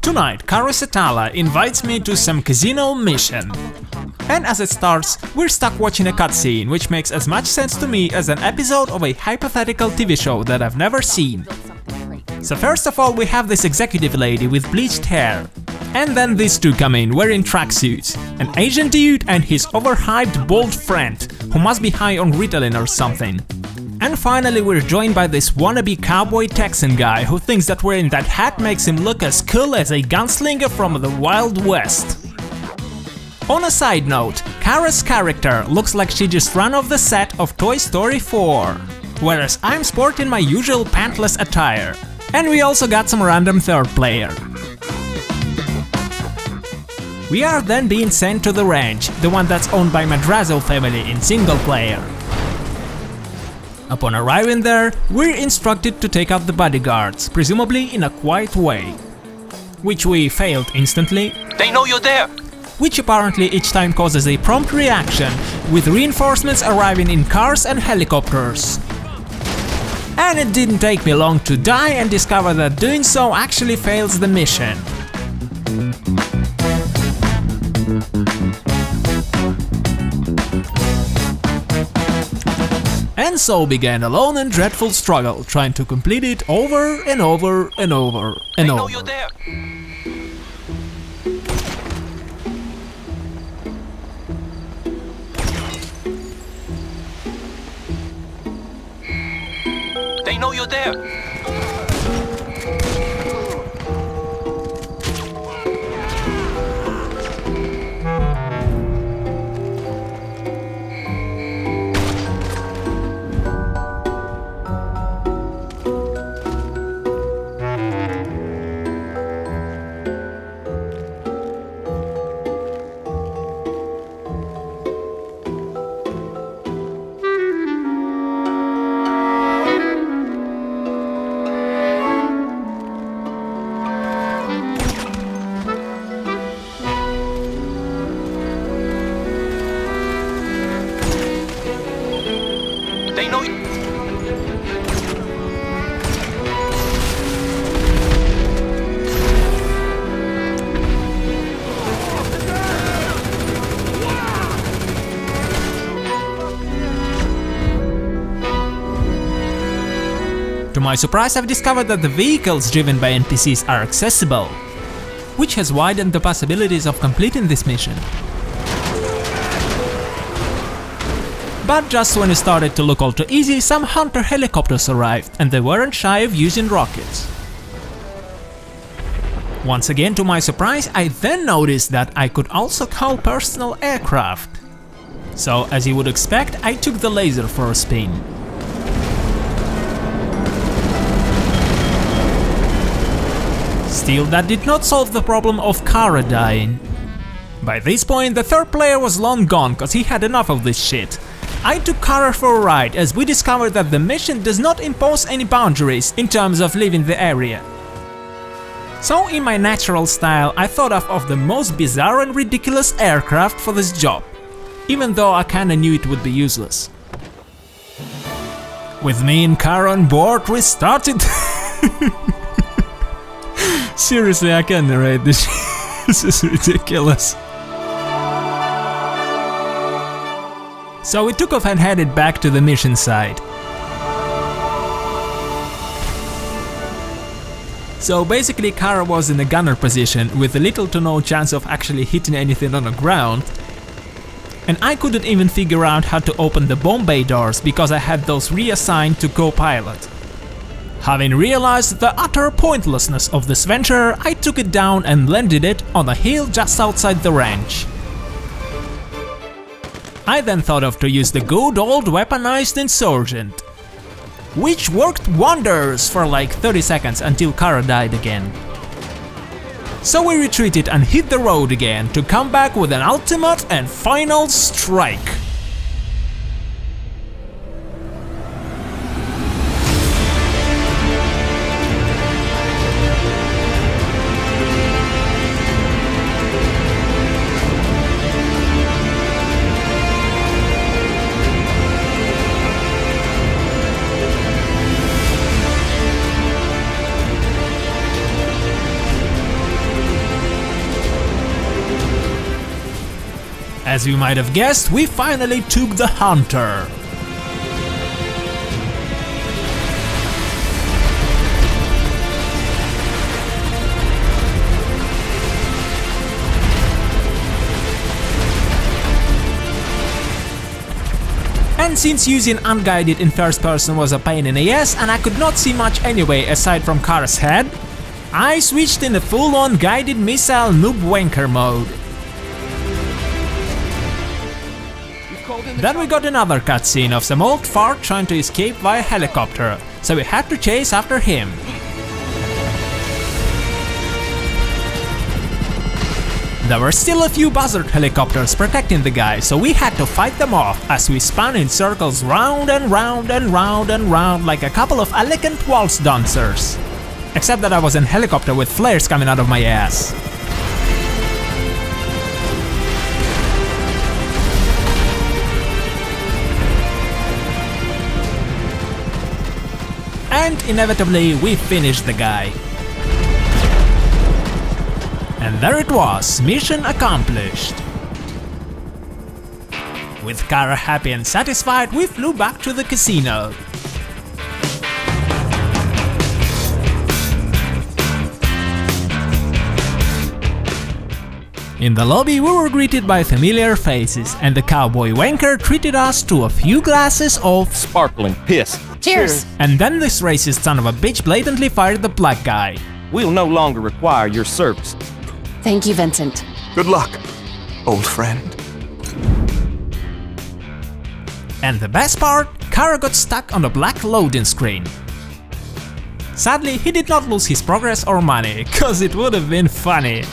Tonight, Karo Setala invites me to some casino mission. And as it starts, we're stuck watching a cutscene, which makes as much sense to me as an episode of a hypothetical TV show that I've never seen. So first of all, we have this executive lady with bleached hair. And then these two come in wearing tracksuits, an Asian dude and his overhyped bald friend, who must be high on Ritalin or something. And finally we're joined by this wannabe cowboy Texan guy who thinks that wearing that hat makes him look as cool as a gunslinger from the Wild West. On a side note, Kara's character looks like she just ran off the set of Toy Story 4, whereas I'm sporting my usual pantless attire. And we also got some random third player. We are then being sent to the ranch, the one that's owned by Madrazo family in single player. Upon arriving there, we're instructed to take out the bodyguards, presumably in a quiet way. Which we failed instantly. They know you're there! Which apparently each time causes a prompt reaction, with reinforcements arriving in cars and helicopters. And it didn't take me long to die and discover that doing so actually fails the mission. And so began a lone and dreadful struggle, trying to complete it over and over and over and over. They know you're there! They know you're there! They know you. To my surprise, I've discovered that the vehicles driven by NPCs are accessible, which has widened the possibilities of completing this mission. But just when it started to look all too easy, some hunter helicopters arrived, and they weren't shy of using rockets. Once again, to my surprise, I then noticed that I could also call personal aircraft. So, as you would expect, I took the laser for a spin. Still, that did not solve the problem of Kara dying. By this point, the third player was long gone, cause he had enough of this shit. I took Kara for a ride as we discovered that the mission does not impose any boundaries in terms of leaving the area. So in my natural style, I thought of the most bizarre and ridiculous aircraft for this job, even though I kinda knew it would be useless. With me and Kara on board, we started... Seriously, I can't narrate this. This is ridiculous. So we took off and headed back to the mission site. So basically Kara was in a gunner position with little to no chance of actually hitting anything on the ground. And I couldn't even figure out how to open the bomb bay doors because I had those reassigned to co-pilot. Having realized the utter pointlessness of this venture, I took it down and landed it on a hill just outside the ranch. I then thought of to use the good old weaponized insurgent, which worked wonders for like 30 seconds until Kara died again. So we retreated and hit the road again to come back with an ultimate and final strike. As you might have guessed, we finally took the Hunter. And since using unguided in first person was a pain in the ass and I could not see much anyway aside from Kara's head, I switched in the full-on guided missile noob wanker mode. Then we got another cutscene of some old fart trying to escape via helicopter, so we had to chase after him. There were still a few buzzard helicopters protecting the guy, so we had to fight them off as we spun in circles round and round and round and round like a couple of elegant waltz dancers. Except that I was in a helicopter with flares coming out of my ass. And inevitably we finished the guy. And there it was, mission accomplished. With Kara happy and satisfied, we flew back to the casino. In the lobby we were greeted by familiar faces, and the cowboy wanker treated us to a few glasses of sparkling piss. Cheers! And then this racist son of a bitch blatantly fired the black guy. We'll no longer require your service. Thank you, Vincent. Good luck, old friend. And the best part, Kara got stuck on the black loading screen. Sadly, he did not lose his progress or money, cause it would have been funny.